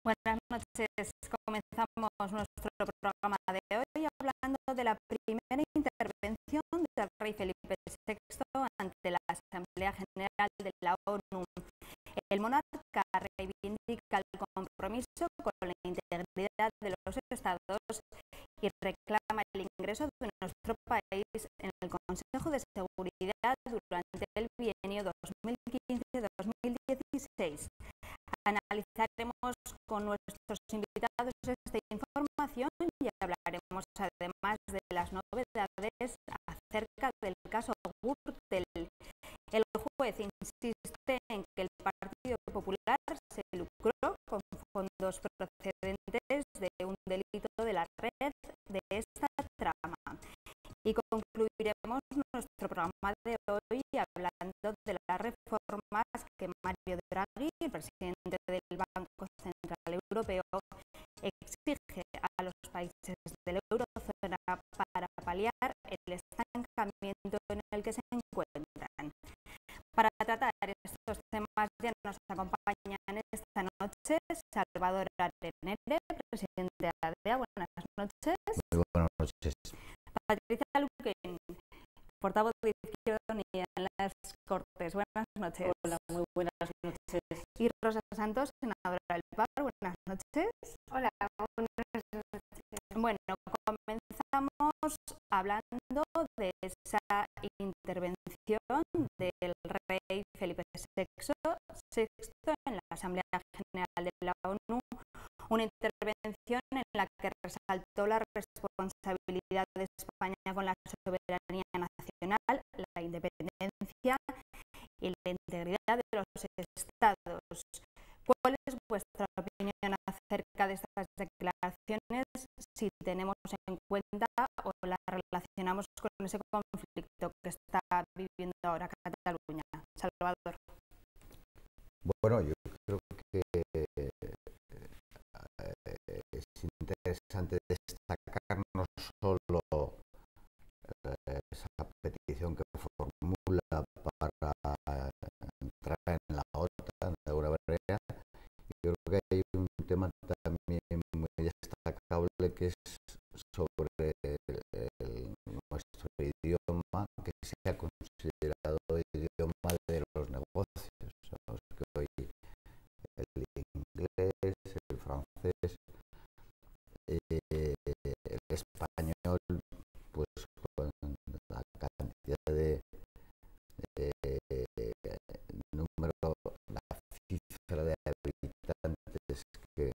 Buenas noches. Comenzamos nuestro programa de hoy hablando de la primera intervención del rey Felipe VI ante la Asamblea General de la ONU. El monarca reivindica el compromiso con la integridad de los estados y reclama el ingreso de nuestro país en el Consejo de Seguridad durante el bienio 2015-2016. Analizaremos con nuestros invitados esta información y hablaremos además de las novedades acerca del caso Gürtel. El juez insiste en que el Partido Popular se lucró con fondos procedentes de un delito de la red de esta trama. Y concluiremos nuestro programa de hoy hablando de las reformas que Mario Draghi, el presidente del Banco Central Europeo, exige a los países de la eurozona para paliar el estancamiento en el que se encuentran. Para tratar estos temas ya nos acompañan esta noche Salvador Arenere, presidente de ADEA. Buenas noches. Muy buenas noches. Patricia Luquen, portavoz de Izquierda Unida en las Cortes. Buenas noches. Hola, muy buenas noches. Y Rosa Santos, senadora del PAR. Buenas noches. Hola, buenas noches. Bueno, comenzamos hablando de esa intervención del rey Felipe VI en la Asamblea General de la ONU, una intervención en la que resaltó la responsabilidad de España con la soberanía nacional, la independencia y la integridad de los estados. ¿Cuál es vuestra opinión acerca de estas declaraciones, si tenemos en cuenta o las relacionamos con ese conflicto que está viviendo ahora Cataluña? Salvador. Bueno, yo creo que es interesante destacar no solo esa petición que formula para entrar en la OTAN, la Europea. Yo creo que hay un tema también muy destacable que es sobre nuestro idioma, que se ha considerado idioma de los negocios. Sabemos que hoy el inglés, el francés, el español, pues con la cantidad de número, la cifra de habitantes que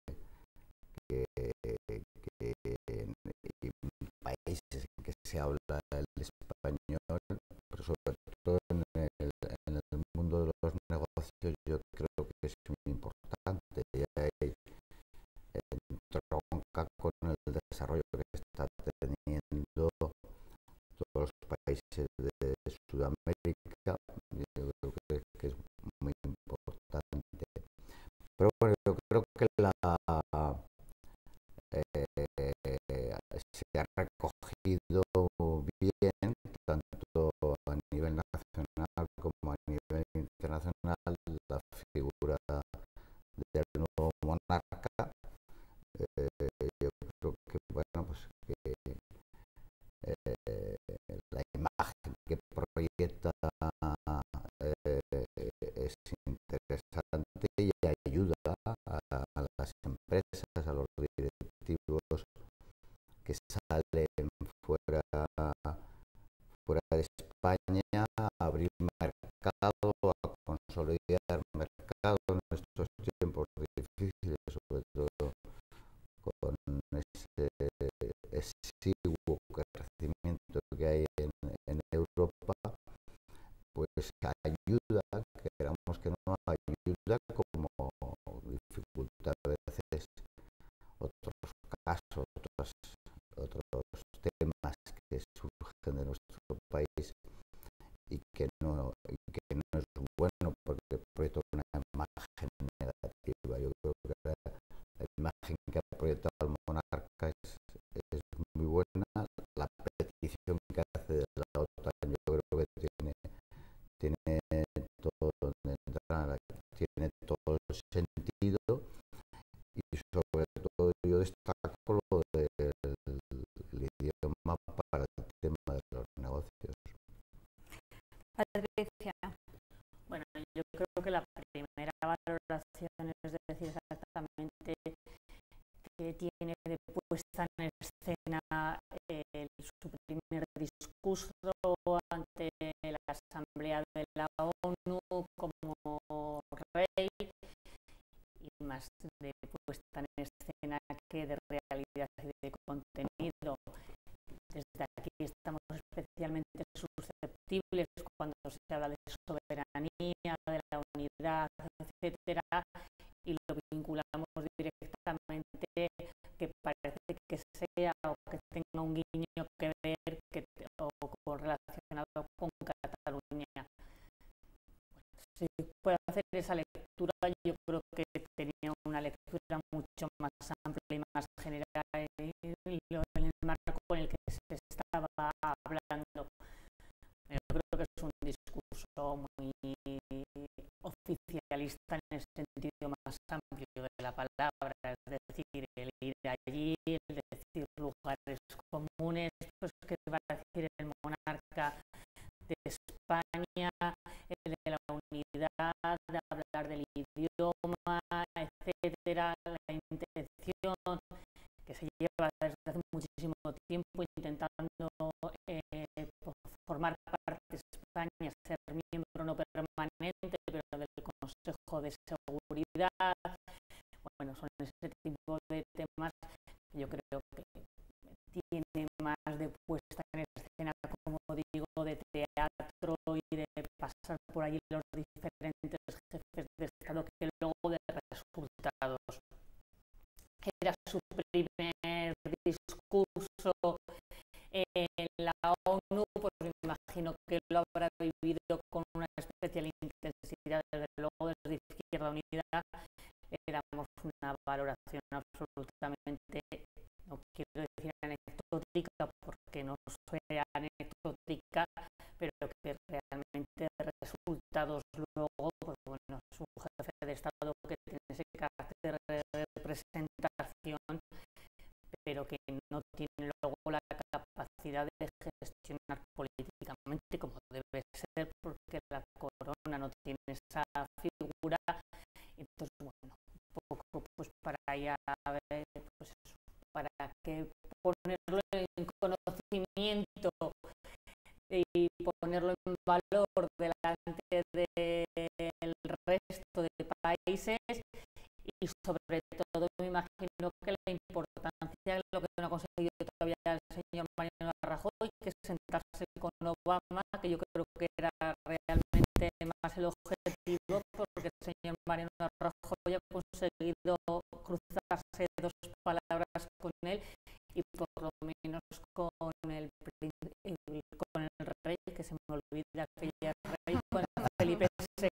y países en que se habla el español, pero sobre todo en el mundo de los negocios, yo creo que es muy importante y hay entronca con el desarrollo que está teniendo todos los países de Sudamérica. Yo creo que es muy importante. Pero bueno, yo creo que se ha recogido bien, tanto a nivel nacional como a nivel internacional, la figura del nuevo monarca. Yo creo que, bueno, pues que la imagen que proyecta es interesante y ayuda a las empresas, a los directivos que salen fuera de España a abrir mercado, a consolidar mercado en estos tiempos difíciles, sobre todo con ese exiguo crecimiento que hay en Europa, pues ayuda, queramos que no, ayuda, como dificulta a veces otros casos, otros temas que surgen de nuestro país y que no es bueno porque proyecta una imagen negativa. Yo creo que la imagen que ha proyectado el monarca es muy buena. La petición que hace de la OTAN, yo creo que tiene todo, tiene todo el sentido, y obstáculo el idioma para el tema de los negocios. Patricia. Bueno, yo creo que la primera valoración es decir exactamente que tiene de puesta en escena su primer discurso ante la Asamblea de la ONU como rey, y más de puesta en escena que de realidad y de contenido. Desde aquí estamos especialmente susceptibles cuando se habla de soberanía, de la unidad, etcétera, y lo vinculamos directamente que parece que sea o que tenga un guiño que ver o relacionado con Cataluña. Si puede hacer esa lectura, yo creo que tenía una lectura mucho más amplia y más general en el marco en el que se estaba hablando. Yo creo que es un discurso muy oficialista en el sentido más amplio de la palabra, es decir, el ir allí, el decir lugares comunes, pues que va a decir el monarca de España, el de la unidad, de hablar del idioma, etcétera, la intención que se lleva desde hace muchísimo tiempo intentando formar parte de España, ser miembro no permanente, pero del Consejo de Seguridad. Bueno, son ese tipo de temas que yo creo que tiene más de puesta en escena, como digo, de teatro y de pasar por allí los diferentes jefes de Estado que luego de resultados. Era su primer discurso en la ONU, pues me imagino que lo habrá vivido con una especial intensidad. Desde luego, desde Izquierda Unida le damos una valoración absolutamente, no quiero decir anecdótica, porque no sea anecdótica, pero que realmente resultados luego, pues bueno, su jefe de Estado que tiene ese carácter de representación, pero que no tiene luego la capacidad de gestionar políticamente como debe ser, porque la corona no tiene esa figura. Entonces, bueno, un poco pues para ya ver, pues eso, para que ponerlo en conocimiento y ponerlo en valor delante del resto de países, y sobre todo me imagino que la importancia de lo que no ha conseguido todavía el señor Mariano Rajoy, que es sentarse con Obama, que yo creo que era realmente más el objetivo, porque el señor Mariano Rajoy ha conseguido cruzarse dos palabras con él, y por lo menos con el rey, que se me olvida que ya es rey, con Felipe VI,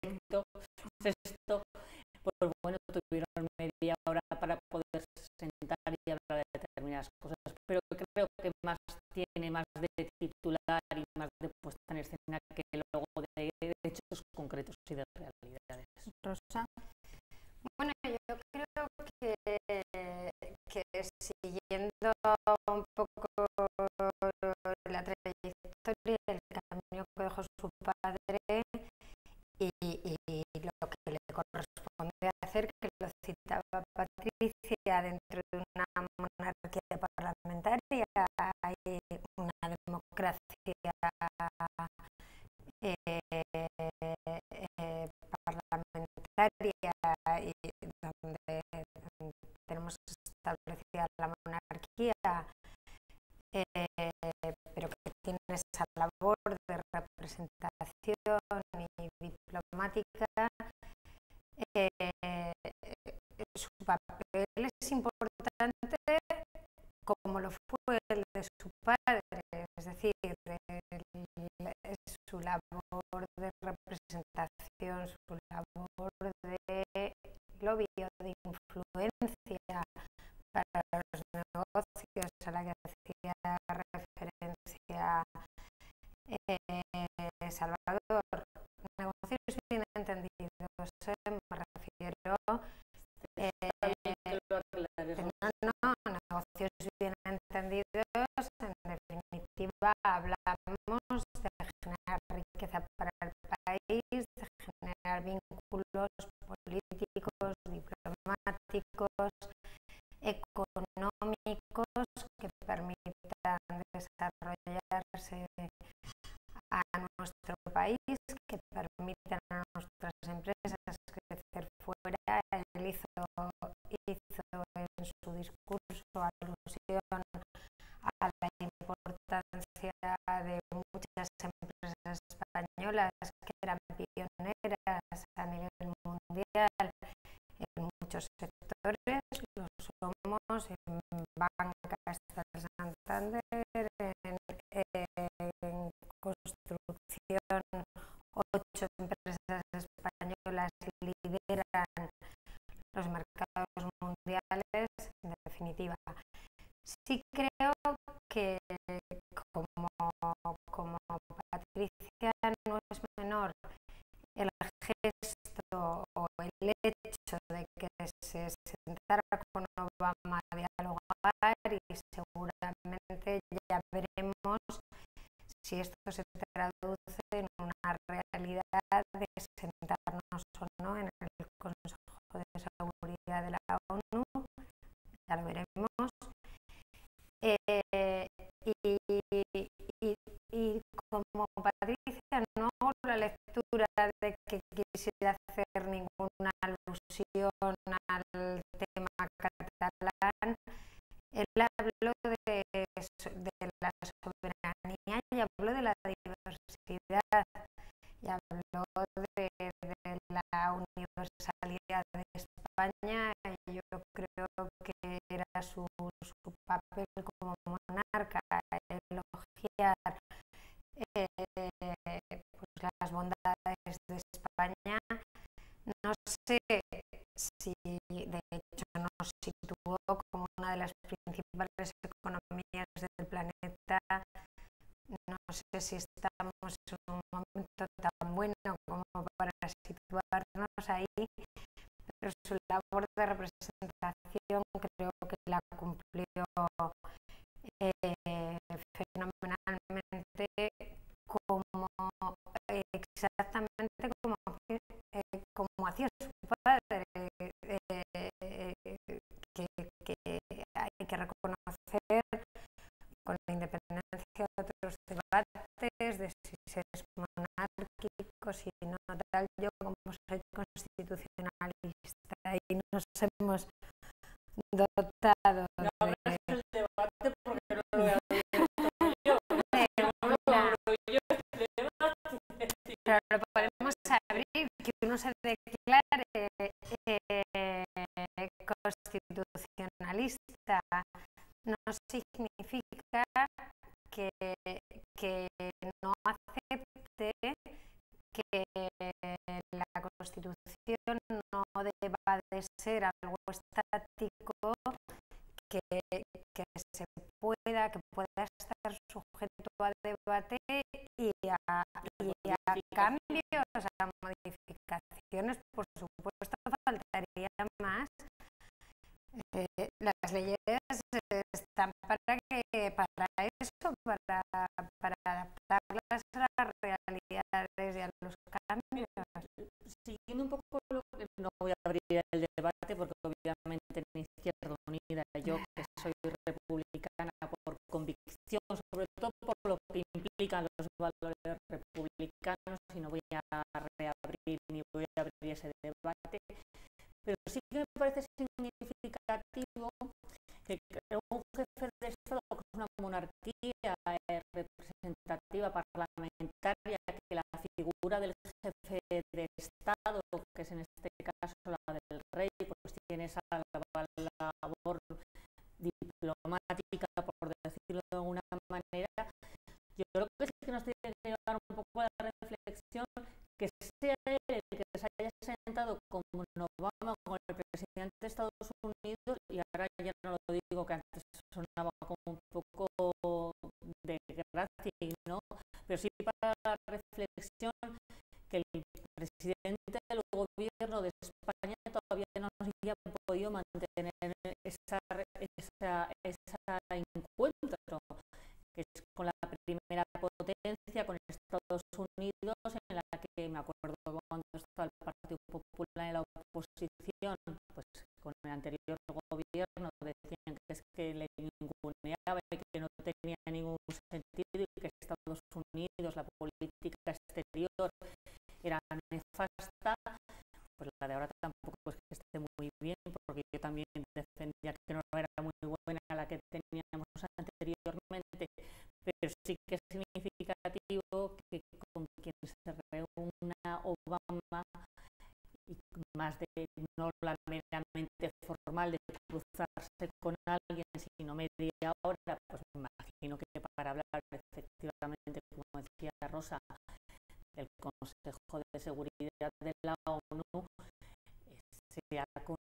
pues bueno, tuvieron media hora para poder sentar y hablar de determinadas cosas, pero creo que más tiene más de titular y más de puesta en escena que luego de hechos concretos y de realidades. Rosa. Bueno, yo creo que siguiendo un poco la trayectoria del camino que dejó su padre y lo que le corresponde hacer, que lo citaba Patricia, dentro de una monarquía parlamentaria hay una democracia parlamentaria, y donde tenemos establecida la monarquía, pero que tiene esa labor de representación y diplomática. Su papel es importante como lo fue el de su padre, es decir, su labor de representación, su labor de lobby o de influencia para los negocios a la que hacía referencia Salvador. Negocios bien entendidos, me refiero. No, hablamos de generar riqueza para el país, de generar vínculos políticos, diplomáticos, económicos que permitan desarrollarse a nuestro país, que permitan a nuestras empresas crecer fuera. Él hizo en su discurso alusión a la importancia de muchas empresas españolas que eran pioneras a nivel mundial en muchos sectores. Lo somos en banca, está el Santander, en construcción, 8 empresas españolas lideran los mercados mundiales. En definitiva, sí creo que como Patricia no es menor el gesto o el hecho de que se sentara con Obama a dialogar, y seguramente ya veremos si esto se traduce en una realidad de sentarnos o no en el Consejo de Seguridad de la ONU, ya lo veremos. Y como Patricia no hago la lectura de que quisiera hacer ninguna alusión al tema catalán. Él habló de la soberanía y habló de la diversidad y habló de la universalidad de España. Yo creo que era su papel como monarca, elogiar pues las bondades de España. No sé si de hecho nos situó como una de las principales economías del planeta. No sé si estamos en un momento tan bueno como para situarnos ahí, pero su labor de representación creo que la cumplió fenomenalmente, exactamente como hacía su padre, que hay que reconocer, con la independencia de otros debates de si se es monárquico, si no tal. Yo, como soy constitucionalista y nos hemos dotado no abras el debate porque no lo voy a abrir yo. Pero lo podemos abrir, que uno se declare constitucionalista no significa que no acepte que la Constitución no deba de ser algo estático, que pueda estar sujeto a debate y a cambios, a modificaciones. Por supuesto, faltaría más. Las leyes están para eso, para adaptarlas a las realidades y a los cambios. Siguiendo un poco lo que no voy a abrir el debate porque obviamente en Izquierda Unida, yo que soy republicana por convicción, sobre todo por lo que implican los valores republicanos, y no voy a reabrir ni voy a abrir ese debate, pero sí que me parece significativo que un jefe de Estado, que es una monarquía representativa parlamentaria, que la figura del jefe de Estado, que es en este caso la del rey, pues tiene esa labor diplomática, por decirlo de alguna manera. Yo creo que sí que nos tiene que llevar un poco a la reflexión, que sea él el que se haya sentado con Obama, con el presidente de Estados Unidos, y ahora ya no lo digo, que antes sonaba como un poco de gracia, ¿no? Pero sí para la reflexión, que el presidente del gobierno de España todavía no nos haya podido mantener ese encuentro, que es con la primera oposición, pues con el anterior gobierno decían que es que le ninguneaba y que no tenía ningún sentido y que Estados Unidos, la política exterior era nefasta, pues la de ahora tampoco es que esté muy bien, porque yo también defendía que no era muy buena la que teníamos anteriormente, pero sí que es significativo que con quien se reúna Obama, y más de no la meramente formal de cruzarse con alguien, sino media hora, pues me imagino que para hablar efectivamente, como decía Rosa, del Consejo de Seguridad de la ONU, sea con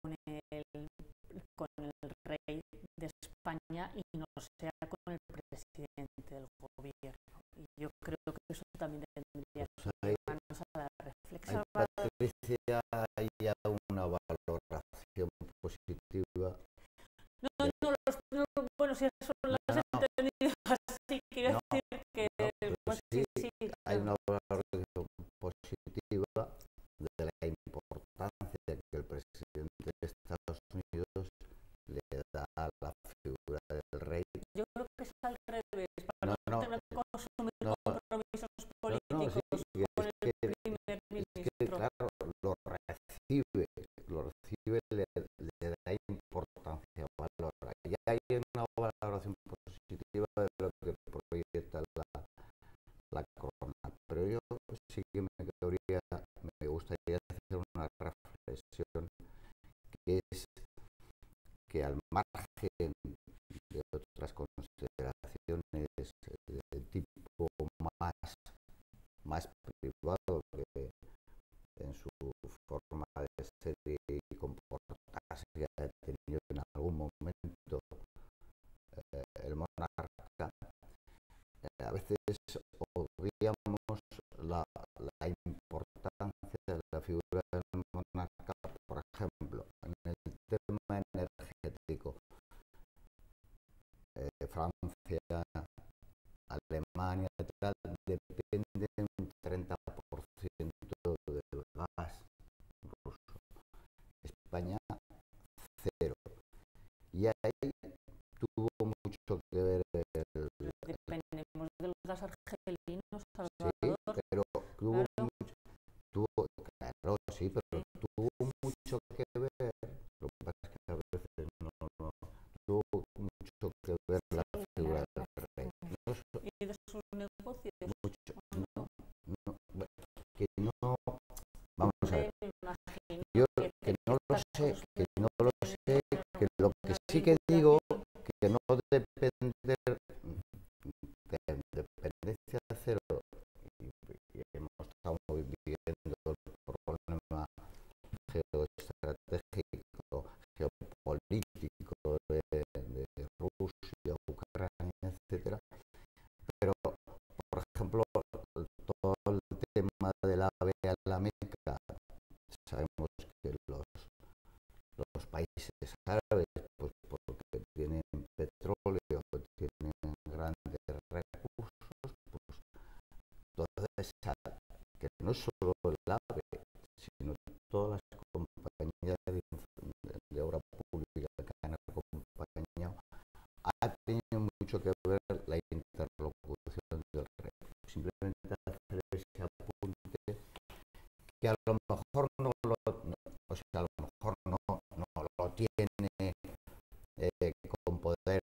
el rey de España y no sea con el presidente del gobierno. Y yo creo que eso también tendría que llevarnos a la reflexión. Patricia, hay una valoración positiva. Bueno, si eso lo has entendido así, quiero decir que pues sí, hay una valoración positiva de la importancia que el presidente de Estados Unidos le da a la figura del rey. Yo creo que es al revés, para no tener que consumir compromisos políticos con el primer ministro. Es que, claro, lo recibe, le da importancia, valora. Y hay una valoración positiva de lo que proyecta la corona. Pero yo sí que me gustaría hacer una reflexión, que es que al margen de otras consideraciones de tipo más privado, que en su forma de ser y comportarse ha tenido en algún momento el monarca, a veces obviamos la importancia de la figura del monarca, por ejemplo, en el tema energético. Francia, Alemania, tal, dependen un 30% del gas ruso. España, 0. Y ahí tuvo mucho que ver dependemos del gas argelino, Salvador. Sí, pero tuvo mucho que ver. Lo que pasa es que a veces no tuvo mucho que ver la figura del rey. ¿Y de sus negocios? Que no, vamos a ver. Yo que no lo sé, que lo que sí que digo, que no depender de dependencia cero, y hemos estado viviendo el problema geoestratégico, geopolítico de Rusia, Ucrania, etcétera. Pero, por ejemplo, todo el tema del AVE a la Meca, sabemos que los países árabes, pues porque tienen petróleo, tienen grandes recursos, pues toda esa, que no es solo el AVE, sino todas las compañías de obra pública que han acompañado, ha tenido mucho que ver la interlocución del rey. Simplemente hacer ese apunte, que a lo mejor no lo tiene con poder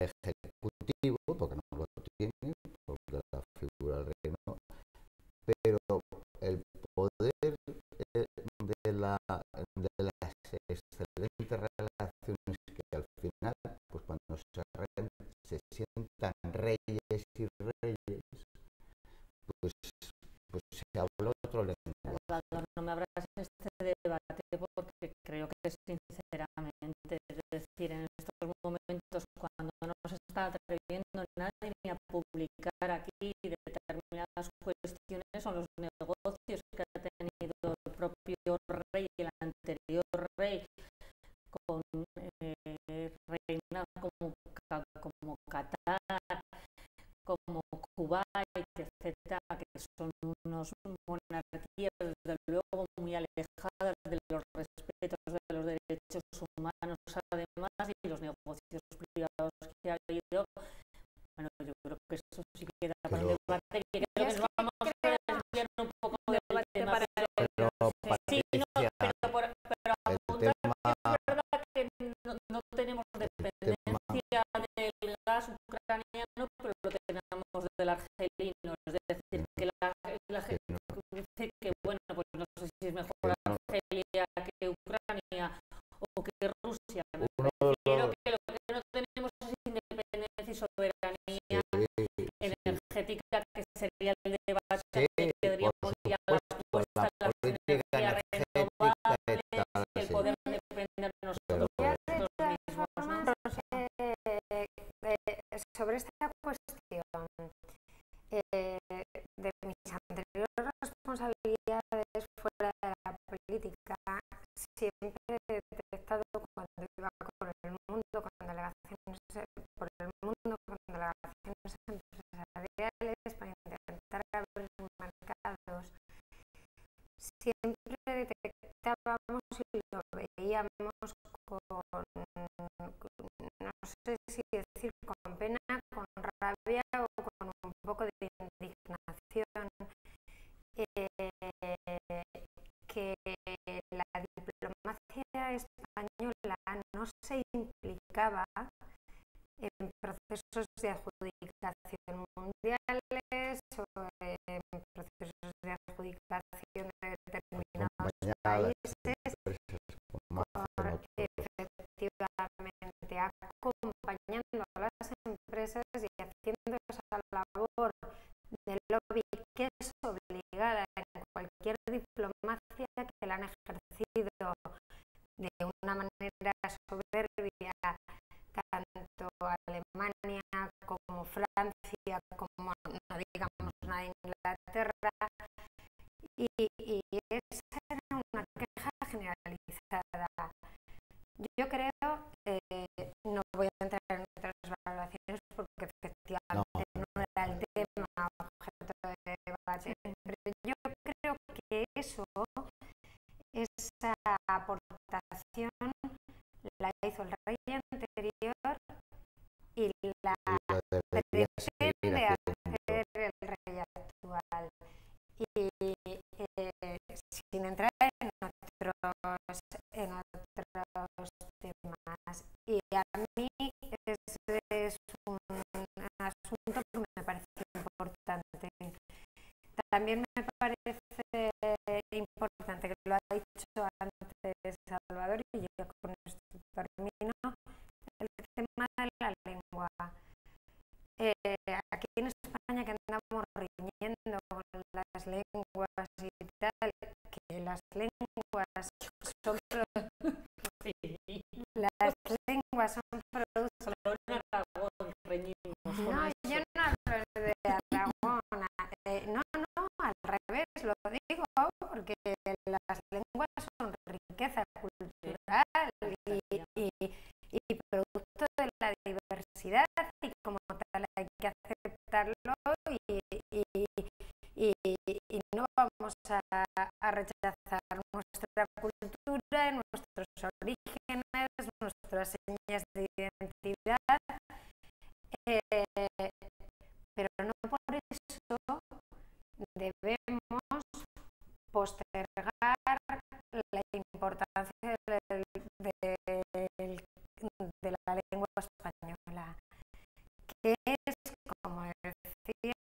ejecutivo, porque no lo tiene, porque la figura del rey no, pero el poder de las excelentes relaciones que al final, pues cuando se sientan reyes y reyes, pues se habla otro lenguaje. Salvador, no me abras este debate porque creo que sinceramente, es decir, en estos momentos cuando no se está atreviendo nadie ni a publicar aquí determinadas cuestiones, son los negocios que ha tenido el propio rey y el anterior rey con reinas como Qatar, como Kuwait, etcétera, que son unos monarquías desde luego muy alejadas de los que eso sí que da para Pero- un debate, que creo que nos vamos a desviar un poco del tema. Pero, Sí, no, Patricia, pero el apuntar tema, que es verdad que no tenemos dependencia del gas ucraniano, pero lo tenemos del argelino. Es decir, que la gente dice que, bueno, pues no sé si es mejor Argelia que Ucrania o que Rusia. Me refiero que lo que no tenemos es independencia y soberanía energética, que sería el debate sí, que tendríamos ya la puesta en las política energías energética y renovables tal, y el sí. poder depender de Pero- nosotros mismos, ¿no? Sobre esta cuestión de mis anteriores responsabilidades fuera de la política, siempre he detectado cuando iba por el mundo con delegaciones empresariales para intentar abrir mercados, siempre detectábamos y lo veíamos con, no sé si decir con pena, con rabia o con un poco de indignación, que la diplomacia española no se implicaba en procesos de adjudicación mundiales o en procesos de adjudicación de determinados países, porque efectivamente acompañando a las empresas y haciendo esa labor de lobby que es obligada en cualquier diplomacia que la han ejercido de una manera soberbia tanto Alemania como Francia, como no digamos nada de Inglaterra, y esa era una queja generalizada. Yo creo, no voy a entrar en otras valoraciones porque efectivamente no era el tema objeto de debate, pero yo creo que esa aportación la hizo el rey anterior y la pretende hacer el rey actual. Y sin entrar en otros temas. Y a mí ese es un asunto que me parece importante. También me parece importante, que lo ha dicho antes Salvador, y yo con esto termino, el tema de la lengua. Aquí en España, que andamos riñendo con las lenguas y tal, que las lenguas son productos. No, yo no hablo de Aragón. No, al revés, lo digo porque las lenguas son riqueza cultural y producto de la diversidad, y como tal hay que aceptarlo y no vamos a rechazar nuestra cultura, nuestros orígenes, nuestras señas de identidad, pero no por eso debemos postergar la importancia de la lengua española, que es, como decía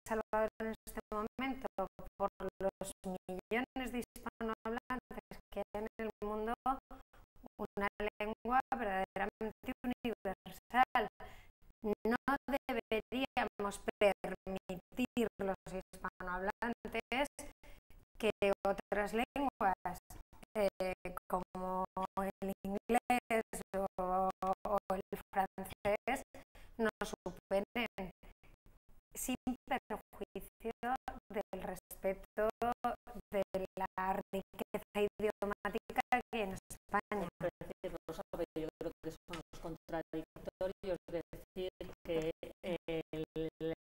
Salvador en este momento, por los millones de hispanohablantes que hay en el mundo, una lengua verdaderamente universal. No deberíamos permitir los hispanohablantes que otras lenguas como el inglés o el francés nos superen, sin perjuicio del respeto de la riqueza idiomática que hay en España. Yo creo que son los contradictorios, de decir que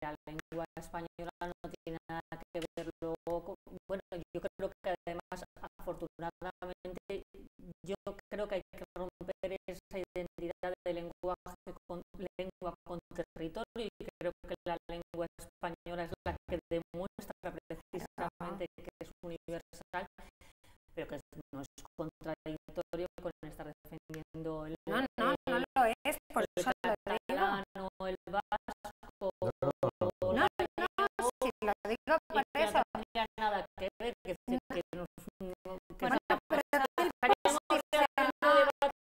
la lengua española no tiene nada que ver luego con, bueno, yo creo que además, afortunadamente, yo creo que hay que romper esa identidad de lengua con territorio, y creo que la lengua española es la que demuestra precisamente que es universal, pero que no es contradictorio con estar defendiendo el no lo es, por eso lo digo. catalano, el vasco, No, si lo digo por y que eso. no tendría nada que ver, que nos Bueno, pero estaríamos hablando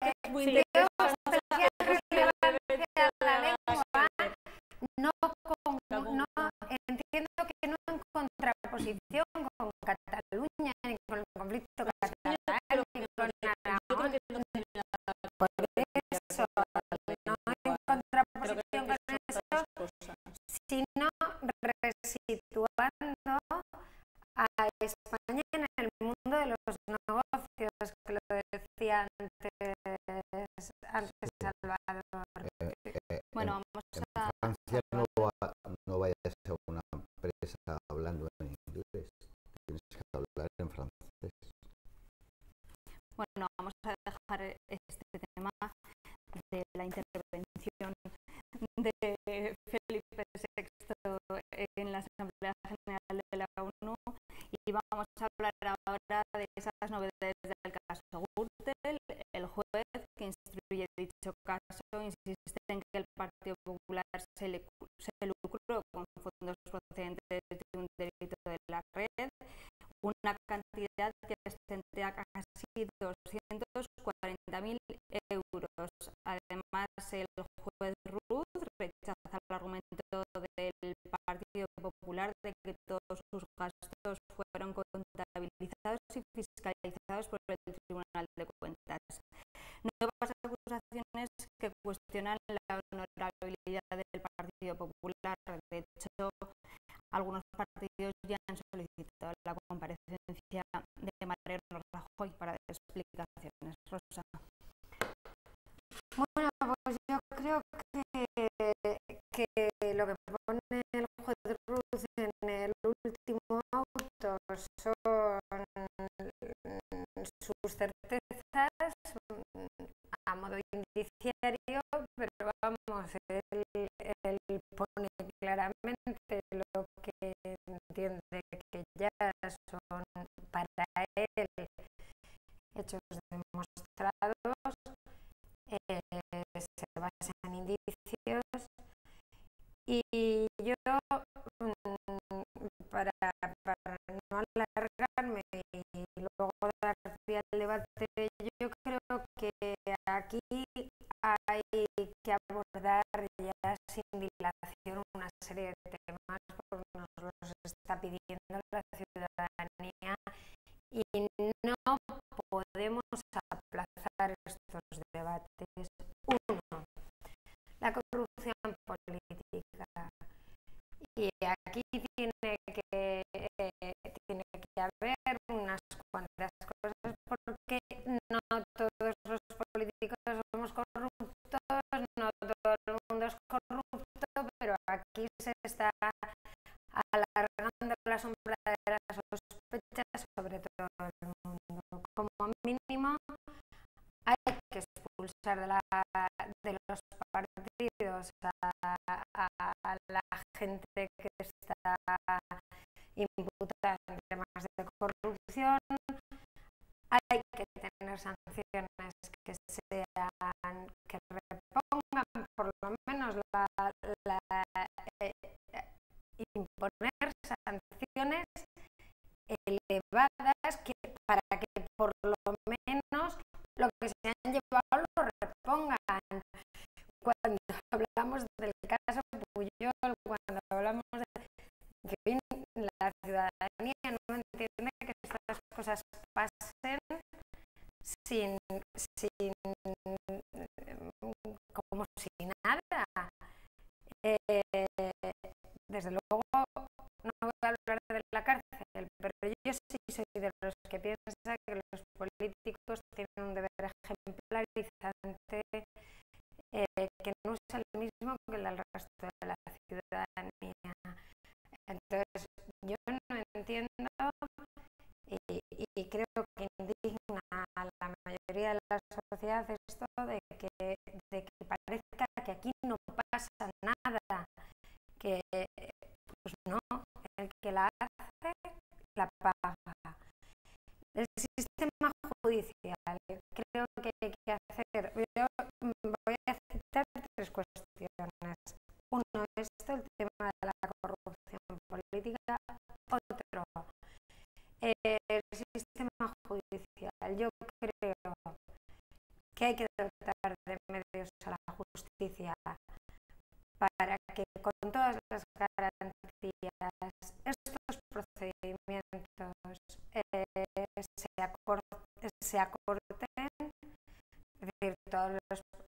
de debates muy interesantes. No entiendo que no en contraposición con Cataluña, ni con el conflicto catalán, ni con Aragón. Por eso, no en contraposición con eso, sino resituando a España en el mundo de los negocios, que lo decía antes Salvador. Bueno, vamos a... Francia no vayas a una empresa hablando en inglés, tienes que hablar en francés. Bueno, vamos a dejar este tema de la intervención de Felipe VI en la Asamblea General de la ONU y vamos a hablar ahora de esas novedades del caso Gürtel. El juez que instruye dicho caso insiste en que el Partido Popular se lucró con fondos procedentes de un delito de la red, una cantidad que asciende a casi 240.000 euros. Además, el juez Ruth rechaza el argumento del Partido Popular de que todos sus gastos fueron contabilizados y fiscalizados por el Tribunal de Cuentas. Nuevas acusaciones que cuestionan la honorabilidad del Partido Popular. De hecho, algunos partidos ya han solicitado la comparecencia de Mariano Rajoy para explicaciones. Rosa. Bueno, pues yo creo que lo que pone el juez Ruth en el último auto son sus certezas a modo indiciario, pero vamos, él pone claramente lo que entiende que ya son para él hechos demostrados, se basan en indicios, y yo, para no alargarme y luego dar pie al debate, yo creo que aquí hay que abordar ya sin dilación una serie de temas, porque nos los está pidiendo la ciudadanía y no podemos aplazar estos debates. Uno, la corrupción política. Y aquí tiene que haber unas cuantas cosas, porque no todos los políticos somos corruptos, no todo el mundo es corrupto, pero aquí se está alargando la sombra de las sospechas sobre todo el mundo. Como mínimo, hay que expulsar de los partidos a la gente que está imputada en temas de corrupción. Hay que tener sanciones que repongan por lo menos imponer sanciones elevadas para que por lo menos lo que se han llevado lo repongan. Cuando hablamos del caso Pujol, cuando hablamos de que la ciudadanía no entiende que estas cosas pasen sin como si nada. Desde luego no voy a hablar de la cárcel, pero yo sí soy de los que piensa que los políticos tienen un deber ejemplarizante que no es el mismo que el resto de la ciudadanía. Entonces, yo no entiendo y creo que indigna a la mayoría de la sociedad esto de que parezca que aquí no pasa nada. la hace la paga. El sistema judicial, creo que hay que hacer, yo voy a citar 3 cuestiones. Uno, esto, el tema de la corrupción política. Otro, el sistema judicial. Yo creo que hay que dotar de medios a la justicia para que con todas las garantías estos procedimientos se acorten, es decir,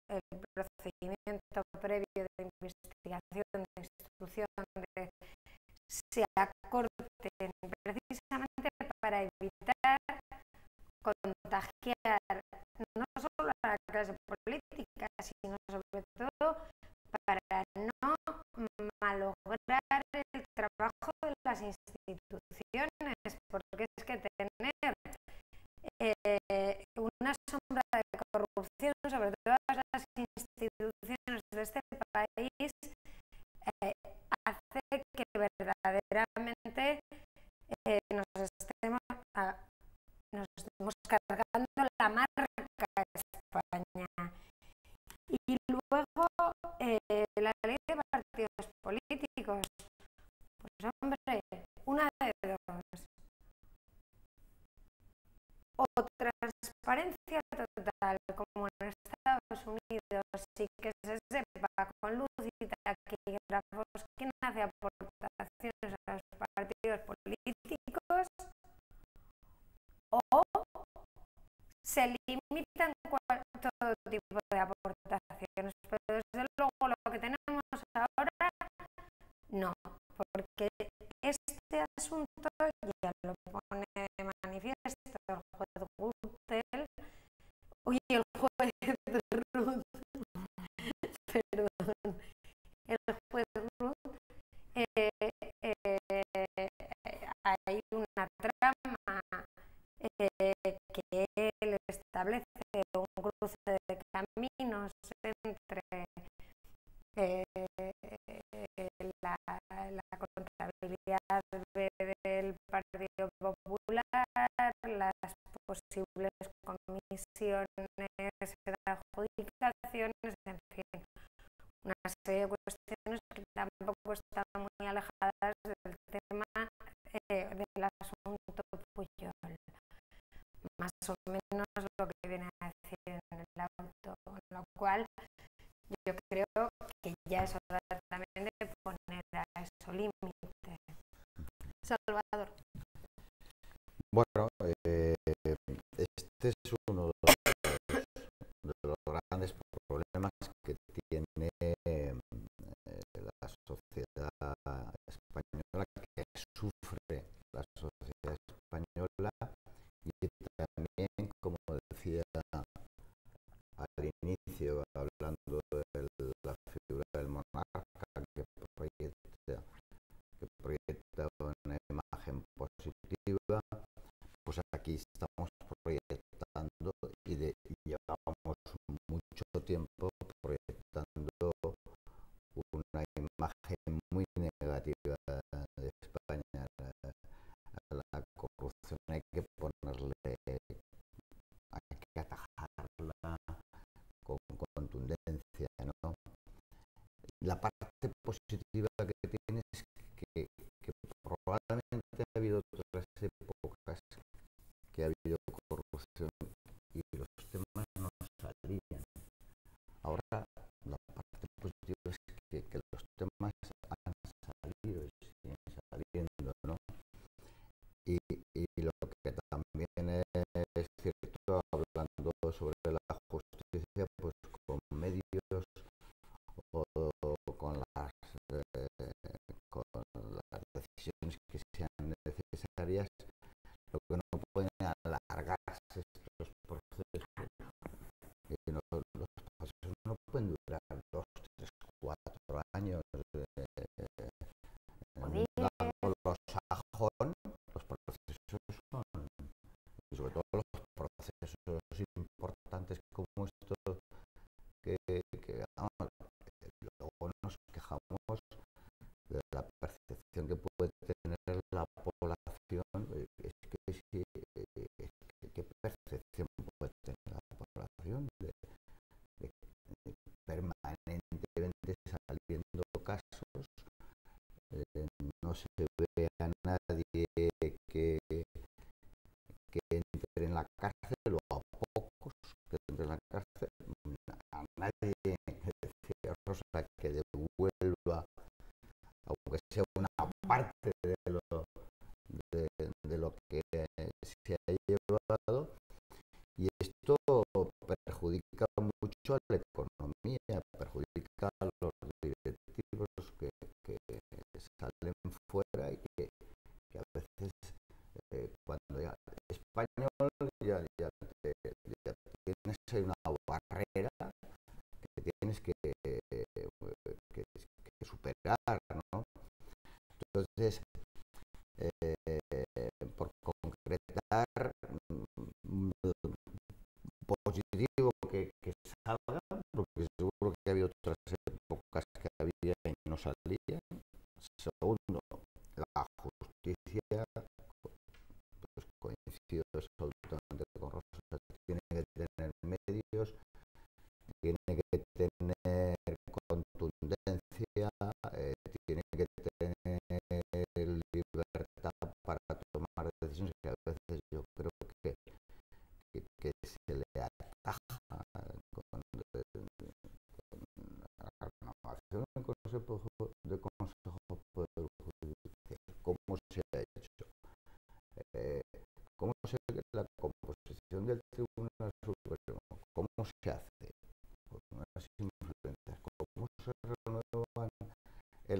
el procedimiento previo de investigación, de instrucción, se acorten precisamente para evitar contagiar no solo a la clase política, sino sobre todo para no malograr el trabajo de las instituciones, porque es que tener una sombra de corrupción sobre todas las instituciones de este país hace que verdaderamente nos estemos cargando la marca España. Y luego la ley de partidos políticos, pues hombre, una de dos: o transparencia total como en Estados Unidos, y que se sepa con luz y taquígrafos quién hace aportaciones a los partidos políticos, o se limitan todo tipo de aportaciones, pero desde luego lo que tenemos ahora no, porque este asunto ya lo pone de manifiesto el juez Gürtel, el juez Ruth, hay una trama que él establece un cruce de caminos entre la contabilidad del Partido Popular, las posibles comisiones de adjudicaciones, en fin, una serie de cuestiones que tampoco están muy alejadas del tema del asunto Pujol. Más o menos lo que viene a decir en el auto, con lo cual yo creo que ya es hora también de poner a eso límite. Salvador. Bueno, este es uno de los grandes problemas que tiene la sociedad española, que sufre la sociedad española, y también, como decía al inicio, hablando de la figura del monarca, que proyecta una imagen positiva, pues aquí estamos proyectando y llevamos mucho tiempo proyectando una imagen muy negativa de España. La corrupción hay que ponerle, hay que atajarla con contundencia, ¿no? La parte positiva que tiene es que probablemente ha habido otras épocas que ha habido corrupción y los temas no salían. Ahora la parte positiva es que los temas han salido y siguen saliendo, ¿no? Y lo que también es cierto, hablando sobre la justicia, pues con medios o con las decisiones que sean necesarias, lo que no pueden alargarse estos procesos. Los procesos no pueden durar 2, 3, 4 años. Los sajón, los procesos son, y sobre todo los procesos importantes como estos, que vamos, luego nos quejamos de la percepción que puede tener la no se ve a nadie que entre en la cárcel, o a pocos que entren en la cárcel, a nadie, decía Rosa, que devuelva, aunque sea una parte de lo que se ha llevado, y esto perjudica mucho a la economía, perjudica a los directivos que salen fuera y que a veces cuando ya español ya tienes una barrera que tienes que superar, ¿no? Entonces, por concretar, positivo que salga, porque seguro que había otras épocas que había y no salían. Segundo, la justicia, pues coincido absolutamente con Rosa, tiene que tener medios, tiene que tener contundencia, tiene que tener libertad para tomar decisiones, que a veces yo creo que se le ataja con la renovación del Consejo de Poder Judicial. ¿Cómo se ha hecho? ¿Cómo se hace la composición del Tribunal Supremo? ¿Cómo se hace? Con unas influencias. ¿Cómo se renuevan en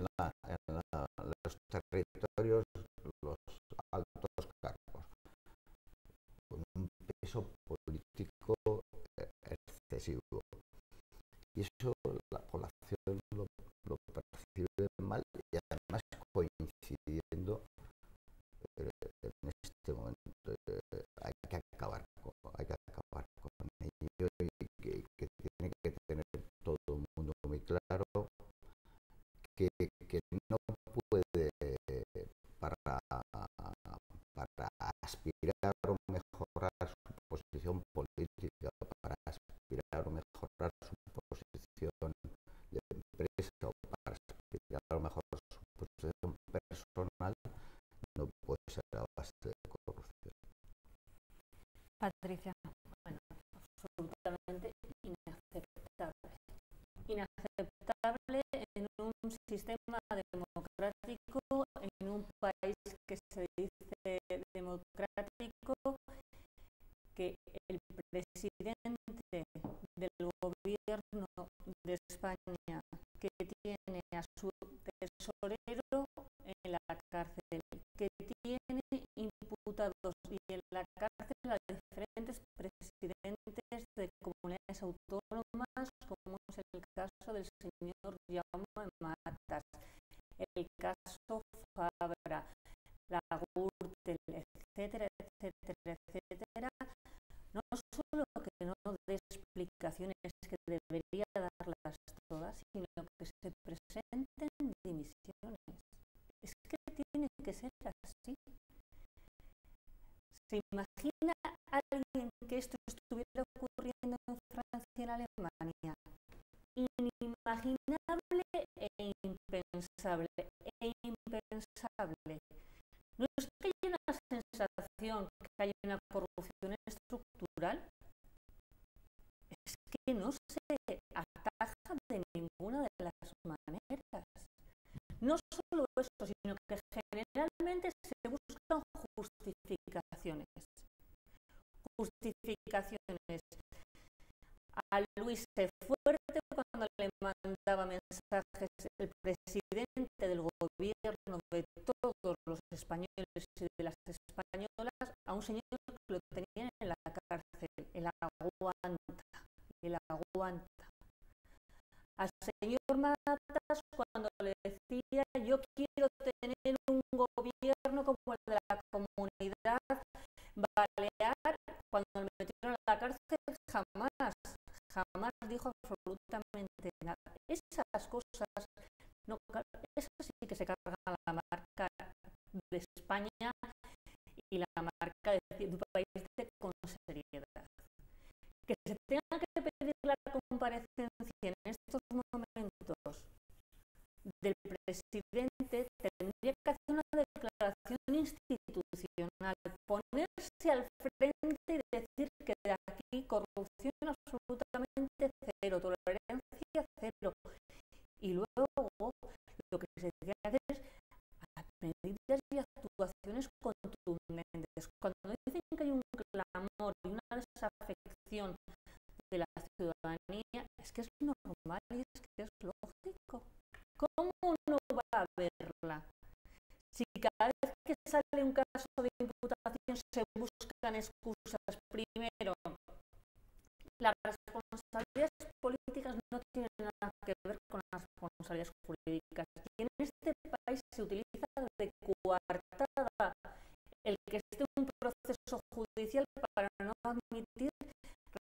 los territorios los altos cargos? Con un peso político excesivo. Y eso la población lo percibe mal, y además coincidiendo en este momento. Hay que acabar con ello, y que tiene que tener todo el mundo muy claro que no puede, para aspirar o mejorar su posición política, para aspirar o mejorar su posición de empresa, o para aspirar o mejorar su posición personal, no puede ser a base de corrupción. Patricia, bueno, absolutamente inaceptable. Inaceptable en un sistema democrático, en un país que se dice democrático, que el presidente del gobierno de España, que tiene a su tesorero en la cárcel, que tiene imputados y en la cárcel a diferentes presidentes de comunidades autónomas, como es el caso del señor Jaume Matas, el caso Fabra, la Gürtel, etcétera, etcétera, etcétera. No solo que no dé explicaciones, que debería darlas todas, sino que se presenten dimisiones. Es que tiene que ser así. ¿Se imagina alguien que esto estuviera ocurriendo en Francia y en Alemania? Inimaginable e impensable. ¿No es que hay una sensación que hay una corrupción estructural? Es que no se ataja de ninguna de las maneras. No solo eso, sino que generalmente se buscan justificaciones. A Luis Fuerte, cuando le mandaba mensajes el presidente del gobierno de todos los españoles y de las españolas, a un señor que lo tenían en la cárcel, el aguanta. Al señor Matas, cuando le decía: yo quiero tener un gobierno como el de la Comunidad Balear, cuando me metieron a la cárcel, jamás dijo absolutamente nada. Esas cosas, no, esas sí que se cargan la marca de España y la marca de un país con seriedad. Que se tenga que pedir la comparecencia en estos momentos del presidente, tendría que hacer se tiene que hacer es a medidas y actuaciones contundentes. Cuando dicen que hay un clamor y una desafección de la ciudadanía, es que es normal y es que es lógico. ¿Cómo no va a verla? Si cada vez que sale un caso de imputación se buscan excusas, primero, las responsabilidades políticas no tienen nada que ver con las responsabilidades jurídicas. Y en este país se utiliza de coartada el que esté un proceso judicial para no admitir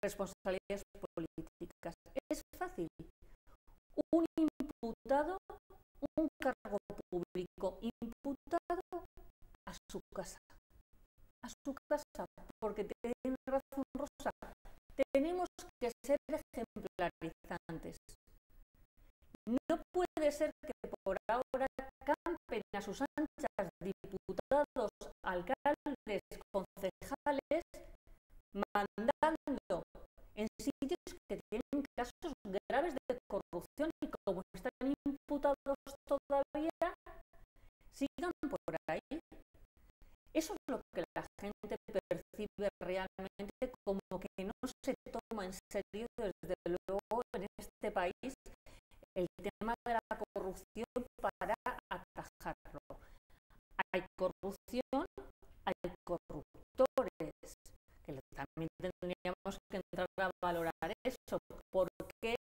responsabilidades políticas. Es fácil. Un imputado, un cargo público imputado a su casa, porque tiene razón Rosa, tenemos que ser ejemplarizantes. No puede ser que por ahora campen a sus anchas diputados, alcaldes, concejales, mandando en sitios que tienen casos graves de corrupción y como están imputados todavía, sigan por ahí. Eso es lo que la gente percibe realmente, como que no se toma en serio, desde luego, en este país el tema de la corrupción para atajarlo. Hay corrupción, hay corruptores, que también tendríamos que entrar a valorar eso, porque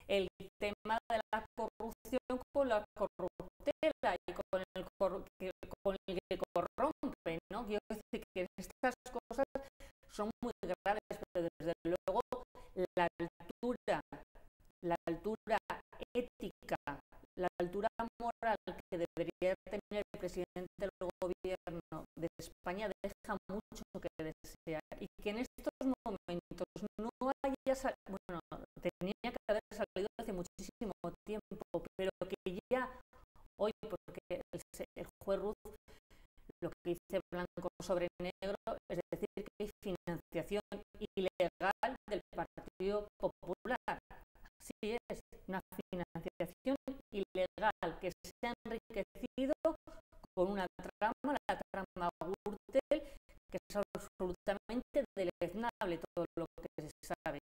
el tema de la corrupción con la corruptela y con el que corrompe, ¿no? Quiero decir que estas cosas son muy graves, pero desde luego la altura ética, la altura moral que debería tener el presidente del gobierno de España deja mucho que desear, y que en estos momentos no haya salido, bueno, tenía que haber salido hace muchísimo tiempo, pero que ya hoy, porque el juez Ruz lo que dice blanco sobre negro, es decir, que hay financiación ilegal del Partido Popular. Así es, una financiación ilegal que se ha enriquecido con una trama, la trama Gürtel, que es absolutamente deleznable todo lo que se sabe,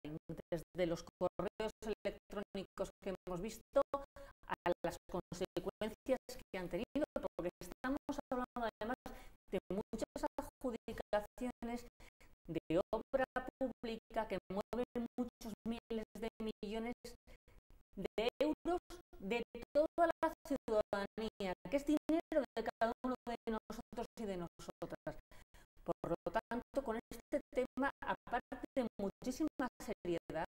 desde los correos electrónicos que hemos visto a las consecuencias que han tenido, porque estamos hablando además de muchas adjudicaciones de obra pública que mueven muchos miles de millones de euros de toda la ciudadanía, que es dinero de cada uno de nosotros y de nosotras. Por lo tanto, con este tema, aparte de muchísima seriedad,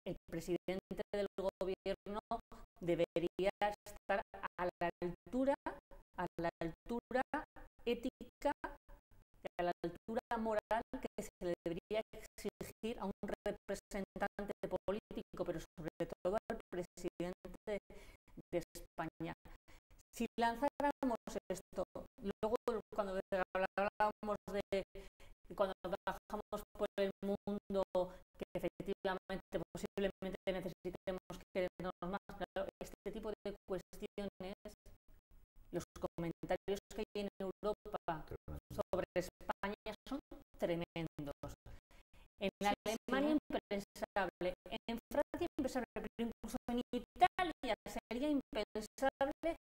el presidente del gobierno debería estar a la altura ética y a la altura moral que se le debería exigir a un representante político, pero sobre todo al presidente de España. Si lanzáramos esto, luego cuando hablábamos de cuando trabajamos por el mundo, que efectivamente posiblemente necesitemos querernos más, claro, este tipo de cuestiones, los comentarios que hay en Europa sobre España son tremendos. En Alemania impensable, en Francia impensable, pero incluso en Italia sería impensable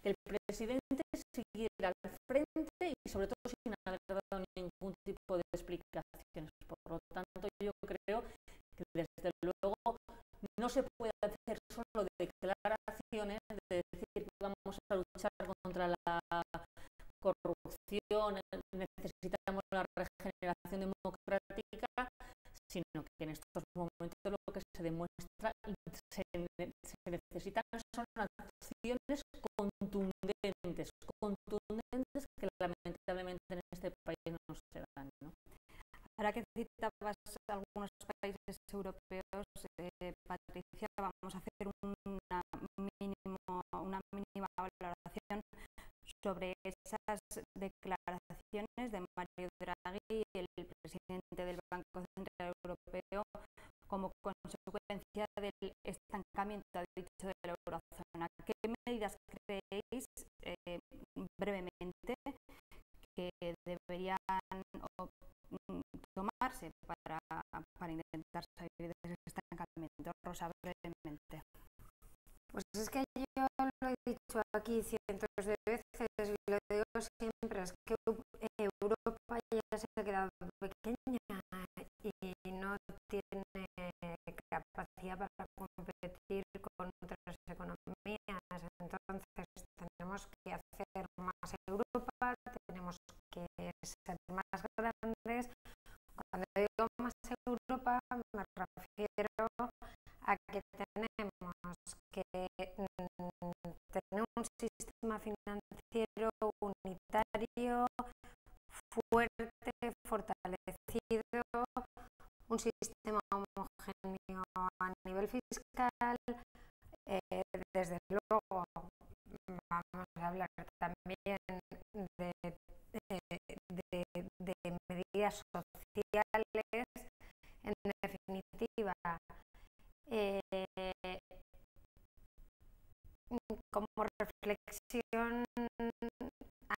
que el presidente siguiera al frente y sobre todo sin haber dado ningún tipo de explicaciones. Por lo tanto, yo creo que desde luego no se puede hacer solo declaraciones de decir que vamos a luchar contra la corrupción, necesitamos la regeneración democrática, sino que en estos momentos lo que se demuestra, se necesitan son acciones contundentes que lamentablemente en este país no se dan, ¿no? Ahora que citabas algunos países europeos, Patricia, vamos a hacer una mínima valoración sobre esas declaraciones de Mario Draghi, el presidente del Banco Central Europeo, como consecuencia del estancamiento, ha dicho, de la eurozona. ¿Qué medidas base para intentar salir de ese estancamiento? Rosa, brevemente. Pues es que yo lo he dicho aquí cientos de veces y lo digo siempre, es que Europa ya se ha quedado pequeña y no tiene capacidad para competir con otras economías. Entonces tenemos que hacer más Europa, tenemos que ser más grandes. Cuando digo más Europa me refiero a que tenemos que tener un sistema financiero unitario, fuerte, fortalecido, un sistema homogéneo a nivel fiscal. Desde luego vamos a hablar también de medidas sociales. En definitiva, como reflexión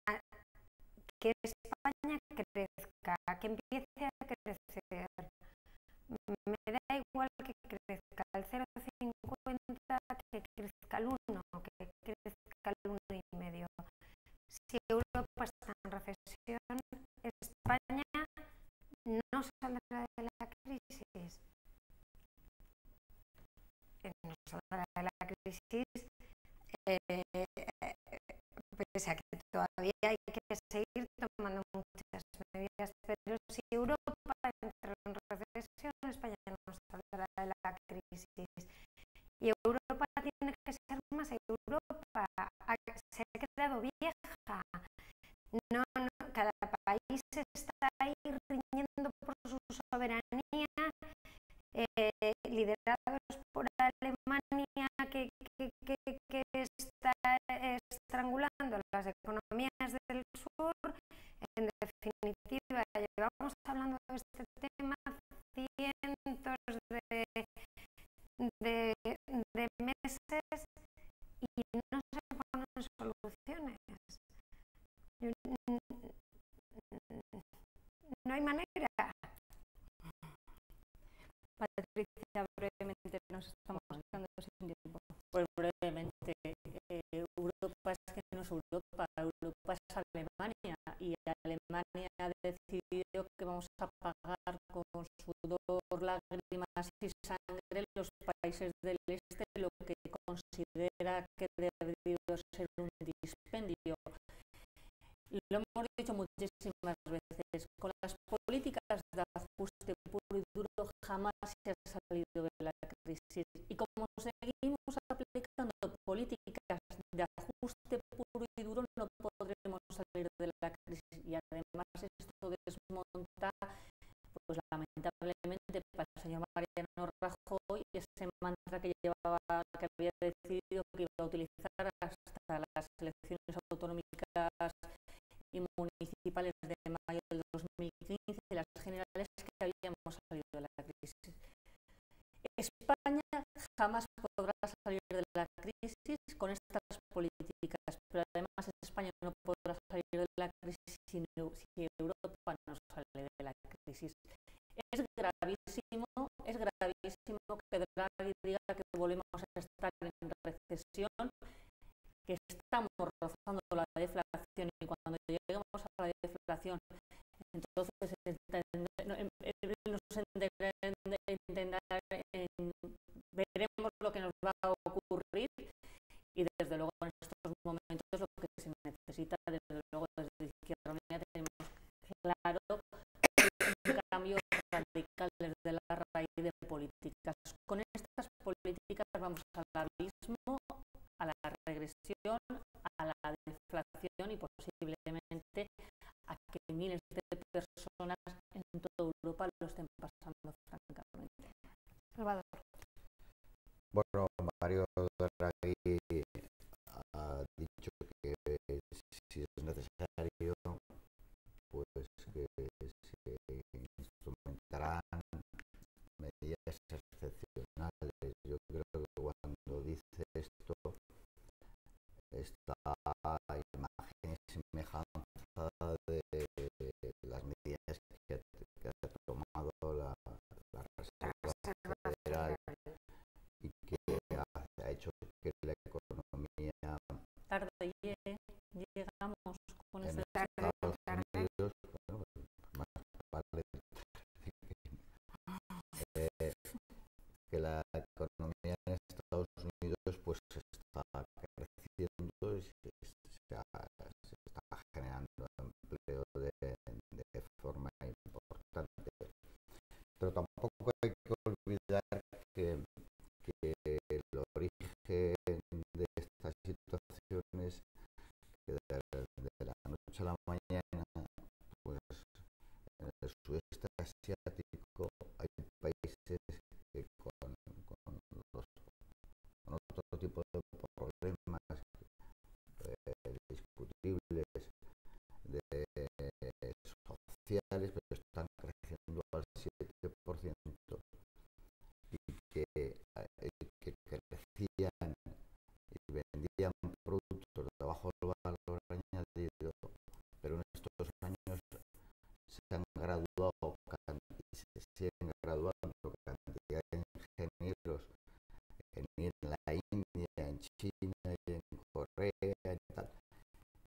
a que España crezca, que empiece a crecer. Me da igual que crezca al 0,50, que crezca al 1, que crezca al 1,5. Si Europa está en recesión, España no saldrá de la crisis. No saldrá de la crisis, pese a que todavía hay que seguir tomando muchas medidas, pero si Europa entra en recesión, España no saldrá de la crisis. Y Europa tiene que ser más Europa. Se ha quedado vieja. No, cada país está ahí riñendo por su soberanía, liderados por Alemania, que está estrangulando las economías del sur. En definitiva, llevamos hablando de este tema cientos de meses y no se ponen soluciones. No hay manera. Patricia, brevemente, nos estamos quedando sin tiempo. Pues brevemente, Europa es que no es Europa, Europa es Alemania, y Alemania ha decidido que vamos a pagar con sudor, lágrimas y sangre los países del este lo que considera que debería ser un dispendio. Lo hemos dicho muchísimas veces, con las políticas de ajuste puro y duro jamás se ha salido de la crisis, y como seguimos aplicando políticas de ajuste puro y duro no podremos salir de la crisis, y además esto desmonta, pues lamentablemente para el señor Mariano Rajoy, ese mantra que había decidido que iba a utilizar hasta las elecciones autonómicas y municipales de mayo del 2015, las generales, que habíamos salido de la crisis. España jamás podrá salir de la crisis con estas políticas, pero además España no podrá salir de la crisis si Europa no sale de la crisis. Es gravísimo que Draghi diga que volvemos a estar en recesión, que estamos rozando la deflación, y cuando lleguemos a la deflación, entonces veremos lo que nos va a ocurrir, y desde luego en estos momentos lo que se necesita, desde luego desde Izquierda Unida tenemos claro un cambio radical desde la raíz de políticas. Con estas políticas vamos al abismo, a la regresión, a la deflación y posiblemente a que miles de personas en toda Europa lo estén pasando francamente. Salvador. Bueno, Mario Draghi ha dicho que si es necesario, pues que se instrumentarán medidas excepcionales. Yo creo que cuando dice esto está imagen y semejanza de las medidas que ha tomado tarde llegamos con En este Estados Unidos, bueno, más vale que la economía en Estados Unidos pues está creciendo y se está generando empleo de forma importante. Pero tampoco hay que olvidar que el origen de estas situaciones, que de la noche a la mañana, pues en el sudeste asiático hay países que con otro tipo de problemas discutibles sociales, pero están creciendo al 7% y que crecían y vendían productos de bajo valor añadido, pero en estos años se han graduado y se siguen graduando cantidad de ingenieros en la India, en China y en Corea y tal,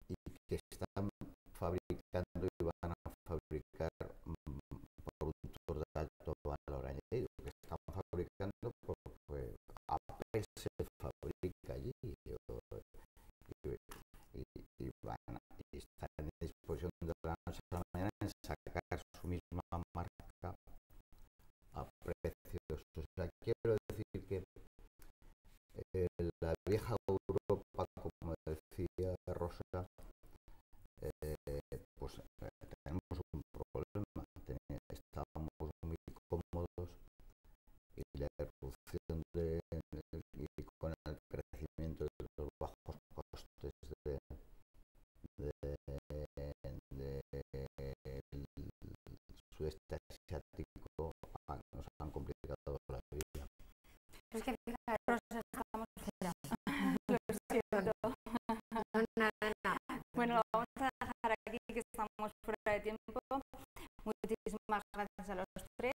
y que están fabricando y van a fabricar productos de alto valor añadido, que están fabricando porque Apple se fabrica allí y están en disposición de la noche a la mañana en sacar su misma marca a precios. O sea, quiero decir que la vieja Europa, como decía Rosa, pues tenemos un problema. Estábamos muy cómodos y la erupción y con el crecimiento de los bajos costes del sudeste asiático nos han complicado la vida. Es que fíjate, Rosa, estamos fuera. Lo siento. no. Bueno, lo vamos a dejar aquí, que estamos fuera de tiempo. Muchísimas gracias a los tres.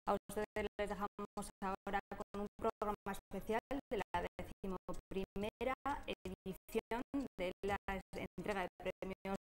A ustedes les dejamos ahora con un programa especial de la 11ª edición de la entrega de premios